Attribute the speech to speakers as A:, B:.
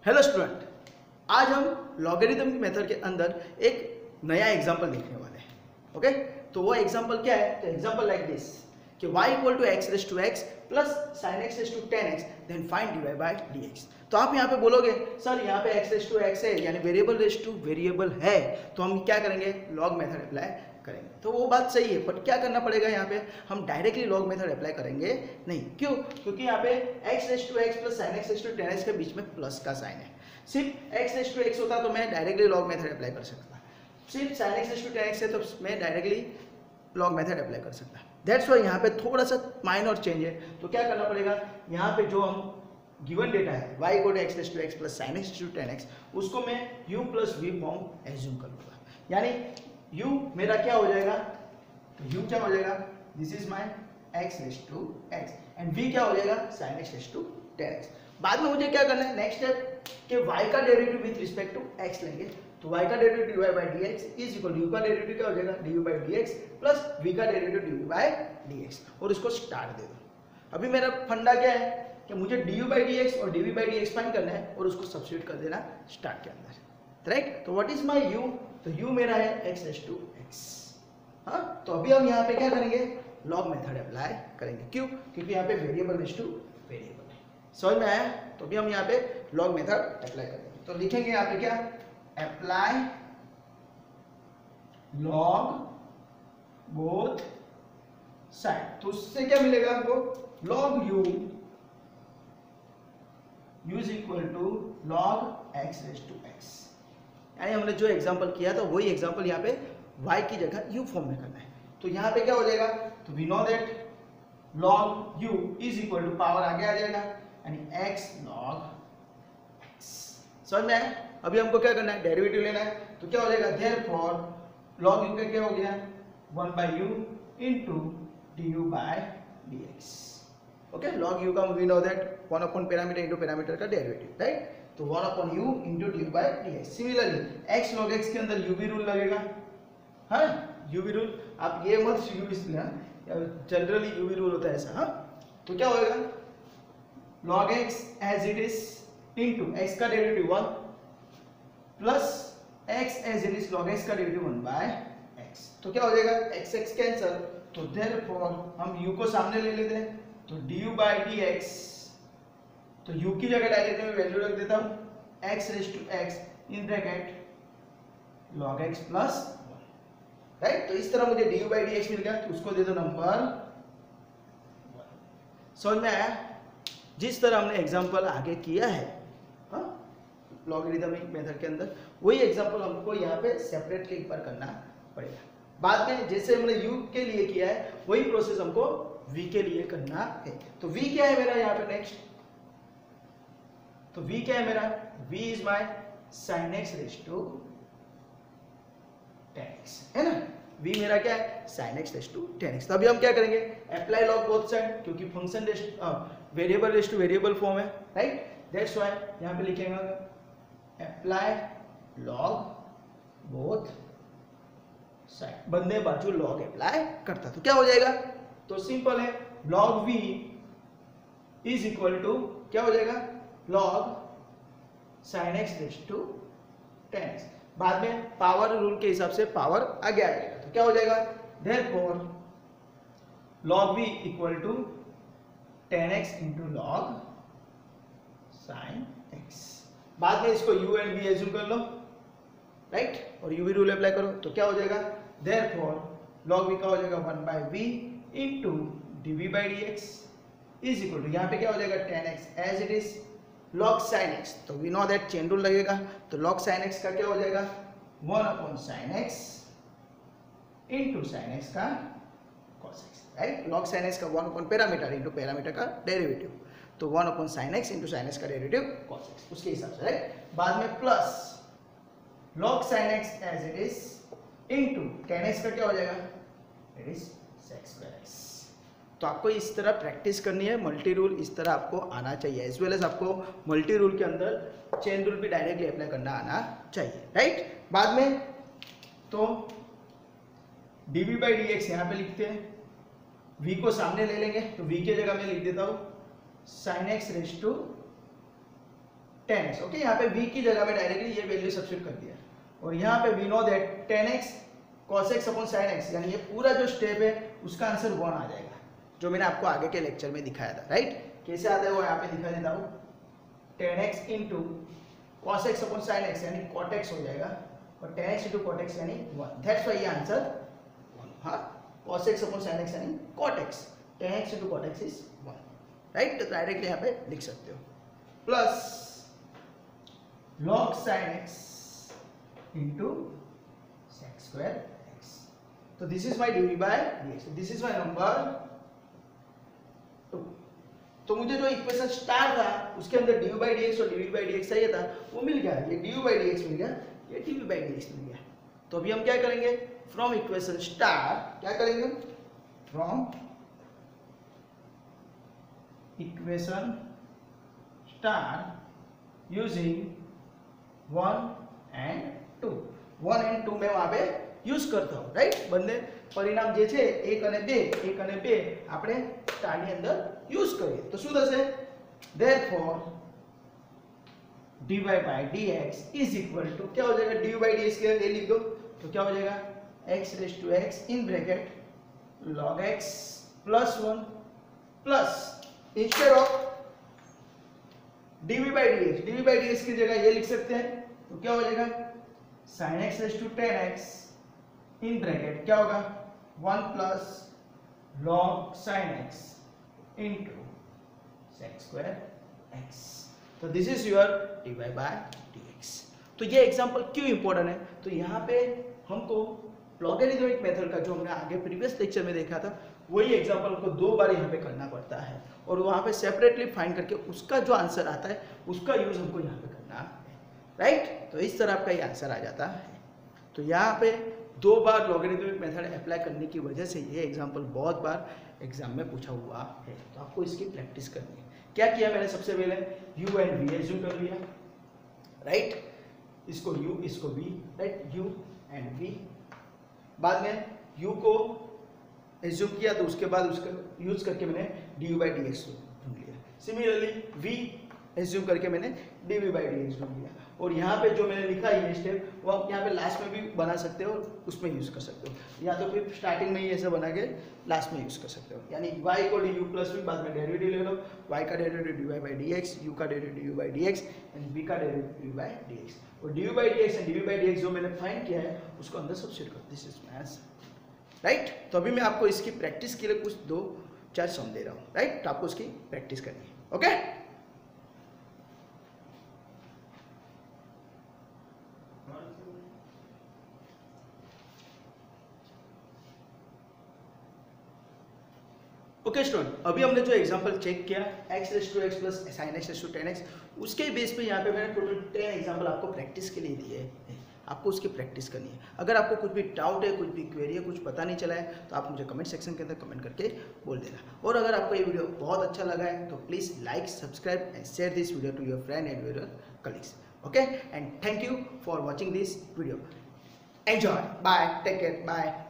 A: Hello student, आज हम logarithm की मेथड के अंदर एक नया एग्जांपल देखने वाले हैं। ओके, तो वो एग्जांपल क्या है? तो एग्जांपल लाइक दिस कि y equal to X raise to X plus sine X raise to ten X then find D Y by D X. तो आप यहाँ पे बोलोगे सर यहाँ पे एक्स रेस टू एक्स है यानी वेरिएबल रेस टू वेरिएबल है, तो हम क्या करेंगे? लॉग मेथड अप्लाई करेंगे। तो वो बात सही है, बट क्या करना पड़ेगा? यहाँ पे हम डायरेक्टली लॉग मेथड अप्लाई करेंगे नहीं। क्यों? क्योंकि यहाँ पे X raise to X plus sine X raise to ten X के बीच में प्लस का साइन है। सिर्फ एक्स रेस टू एक्स होता तो मैं डायरेक्टली लॉग मेथड अप्लाई कर सकता, सिर्फ sine X raise to ten X है तो मैं डायरेक्टली लॉग मेथड अप्लाई कर सकता। दैट्स वाई यहाँ पे थोड़ा सा माइनर चेंज है। तो क्या करना पड़ेगा? यहाँ पे जो हम गिवन डेटा है y equal to X raise to X plus sine X raise to ten X, उसको मैं u plus V form assume कर लूँगा। यानी u मेरा क्या हो जाएगा? तो u क्या हो जाएगा? This is my x raise to x and v क्या हो जाएगा? Sine X raise to ten X. बाद में मुझे क्या करना है? नेक्स्ट स्टेप कि y का derivative with respect to x लेंगे। तो y का derivative dy by dx is equal to u का डेरिवेटिव क्या हो जाएगा? du by dx plus v का डेरिवेटिव du बाई dx और इसको स्टार दे दो। अभी मेरा फंडा क्या है कि मुझे du बाई dx और dv बाई dx फाइंड करना है और उसको सब्स्टिट्यूट कर देना स्टार के अंदर, राइट? तो व्हाट इज माय u? तो u मेरा है x रेस टू x। हाँ, तो अभी हम यहाँ पे क्या करेंगे? लॉग मेथड अप्लाई करेंगे। क्यों? क्योंकि यहाँ पे वेरिएबल रेस टू वेरिएबल है। समझ में आया? तो अभी हम यहाँ पे लॉग मेथड अप्लाई करेंगे। तो लिखेंगे यहाँ पे क्या? Apply log both side. तो उससे क्या मिलेगा हमको? Log u is equal to log x raise to x। यानी हमने जो एग्जांपल किया था वही एग्जांपल यहाँ पे y की जगह u फॉर्म में करना है। तो यहाँ पे क्या हो जाएगा? तो we know that log u is equal to power आगे आ जाएगा यानी x log x। समझ में आया? अभी हमको क्या करना है? डेरिवेटिव लेना है। तो क्या हो जाएगा? देयरफॉर log u का क्या हो गया? 1 by u into du by dx। Okay, log u का we know that 1 upon parameter into parameter का डेरिवेटिव, राइट? तो 1 upon u into du by dx। Similarly x log x के अंदर u भी रूल लगेगा। हाँ, u भी rule, आप ये मत u इसलिए जनरली u भी रूल होता है ऐसा। हाँ, तो क्या होएगा? log x as it is into x का derivative 1 plus x as it is log x का डेरिवेटिव 1 बाय x। तो क्या हो जाएगा? x x cancel. तो देयरफॉर हम u को सामने ले लेते हैं। तो du by dx, तो u की जगह डायरेक्ट में वैल्यू रख देता हूं x raise to x in bracket log x plus 1, right? तो इस तरह मुझे du by dx मिल गया। तो उसको दे दो नंबर 1। समझ में आया? जिस तरह हमने एग्जांपल आगे किया है लॉगरिथमिक मेथड के अंदर, वही एग्जांपल हमको यहाँ पे सेपरेटली एक बार करना पड़ेगा। बाद में जैसे हमने u के लिए किया है वही प्रोसेस हमको v के लिए करना है। तो v क्या है मेरा यहाँ पे नेक्स्ट? तो v क्या है मेरा? v is my sin x raise to tan x, है ना? v मेरा क्या है? sin x raise to tan x। तो अभी हम क्या करेंगे? अप्लाई लॉग बोथ साइड, क्योंकि function variable raise to variable form है, राइट? दैट्स व्हाई यहाँ पे लिखेंगे अप्लाई लॉग बोथ साइड। बंदे बाजू लॉग अप्लाई करता। तो क्या हो जाएगा? तो सिंपल है, log v is equal to क्या हो जाएगा? log sin x raise to tan x। बाद में पावर रूल के हिसाब से पावर आगे आ जाएगा। तो क्या हो जाएगा? Therefore log v equal to tan x into log sin x। बाद में इसको u एंड v एज्यूम कर लो, राइट? और u v रूल अप्लाई करो। तो क्या हो जाएगा? देयरफॉर log v का हो जाएगा 1 by v into dv by dx is equal to यहाँ पे क्या हो जाएगा? tan x as it is log sin x। तो we know that chain rule लगेगा। तो log sin x का क्या हो जाएगा? 1 upon sin x into sin x का cos x, right? log sin x का 1 upon पैरामीटर into पैरामीटर का डेरिवेटिव। तो 1 upon sin x into sin x का डेरिवेटिव cos x, उसके हिसाब से, राइट? बाद में plus log sin x as it is into tan x का क्या हो जाएगा? It is sec square x। तो आपको इस तरह प्रैक्टिस करनी है। मल्टी रूल इस तरह आपको आना चाहिए, एज वेल एज आपको मल्टी रूल के अंदर चेन रूल भी डायरेक्टली अप्लाई करना आना चाहिए, राइट? बाद में तो dv by dx यहाँ पे लिखते हैं, v को सामने ले लेंगे। तो v की जगह मैं लिख देता हूँ sin x raise to 10x। Okay, यहाँ पे v की जगह में डायरेक्टली ये वैल्यू सब्स्टिट्यूट कर दिया और यहाँ पे we know that 10x cos x upon sin x, यानी ये पूरा जो स्टेप है उसका आंसर 1 आ जाएगा, जो मैंने आपको आगे के लेक्चर में दिखाया था। राइट, कैसे आता है वो यहाँ पे दिखा देता हूँ। 10x into cos x upon sin x यानी cot x हो जाएगा और 10x इंटू cot x यानी 1। दैट्स व्हाई ये आंसर 1। हाँ, cos x upon sin x यानी cot x, 10x into cot x is 1। Right, तो डायरेक्टली यहाँ पे लिख सकते हो। Plus log sin x into sec square x। तो this is my dv by dx, this is my number 2। तो मुझे जो इक्वेशन स्टार था उसके अंदर du by dx और dv by dx चाहिए था, वो मिल गया। ये du by dx मिल गया, ये dv by dx मिल गया। तो अभी हम क्या करेंगे, फ्रॉम इक्वेशन स्टार क्या करेंगे, from equation star using 1 and 2। 1 and 2 में वहां पे यूज करता हूं। राइट, બંને પરિણામ જે છે 1 અને 2 આપણે સ્ટારની અંદર યુઝ કરીએ તો શું થશે, therefore dy by dx is equal to क्या हो जाएगा, dy by dx के लिए लिख दो तो क्या हो जाएगा, x raised to x in bracket log x plus 1 plus instead of dv by dx की जगह ये लिख सकते हैं तो क्या हो जाएगा, sin x raised to 10x in bracket क्या होगा 1 plus log sin x into sec square x। तो this is your dy by dx। तो ये एग्जांपल क्यों इंपॉर्टेंट है, तो यहाँ पे हमको लॉगरिथमिक मेथड का जो हमने आगे प्रीवियस लेक्चर में देखा था वही एग्जांपल को 2 बार यहाँ पे करना पड़ता है और वहाँ पे सेपरेटली फाइंड करके उसका जो आंसर आता है उसका यूज हमको यहाँ पे करना है। राइट, तो इस तरह आपका ये आंसर आ जाता है। तो यहाँ पे 2 बार लॉगरिथमिक मेथड अप्लाई करने की वजह से ये एग्जांपल बहुत बार एग्जाम में पूछा हुआ है, तो आपको इसकी प्रैक्टिस करनी है। क्या किया मैंने, सबसे पहले u एंड v एज्यूम कर लिया। राइट, इसको u इसको v, right, u and v। बाद में u को एज्यूम किया तो उसके बाद उसका यूज करके मैंने du by dx ढूंढ लिया। सिमिलरली v एज्यूम करके मैंने dv by dx ढूंढ लिया और यहाँ पे जो मैंने लिखा है ये स्टेप वो आप यहाँ पे लास्ट में भी बना सकते हो, उसमें यूज कर सकते हो, या तो फिर स्टार्टिंग में ही ऐसे बना के लास्ट में यूज कर सकते हो। यानी y को du प्लस v, बाद में डेरिवेटिव ले लो, y का derivative dy by dx, u का derivative du by dx and v का डेरिवेटिव by dx। और du by dx and dv by dx जो मैंने फाइंड किया है उसको अंदर सब्स्टिट्यूट करो। This is my answer. Right, तो अभी मैं आपको इसकी प्रैक्टिस के लिए कुछ 2-4 सम दे रहा हूँ। राइट, तो आपको इसकी प्रैक्टिस करनी है। ओके, ओके स्टूडेंट, अभी हमने जो एग्जांपल चेक किया x raise to x plus sin x raise to 10x, उसके बेस पे यहाँ पे मैंने टोटल 10 एग्जांपल आपको प्रैक्टिस के लिए दिए हैं। आपको उसकी प्रैक्टिस करनी है। अगर आपको कुछ भी डाउट है, कुछ भी क्वेरी है, कुछ पता नहीं चला है तो आप मुझे कमेंट सेक्शन के अंदर कमेंट करके बोल देना। और अगर आपको ये वीडियो बहुत अच्छा लगा है तो please like, subscribe and share this video to your friend and your colleagues. Okay, and thank you for watching this video. Enjoy, bye, take care, bye.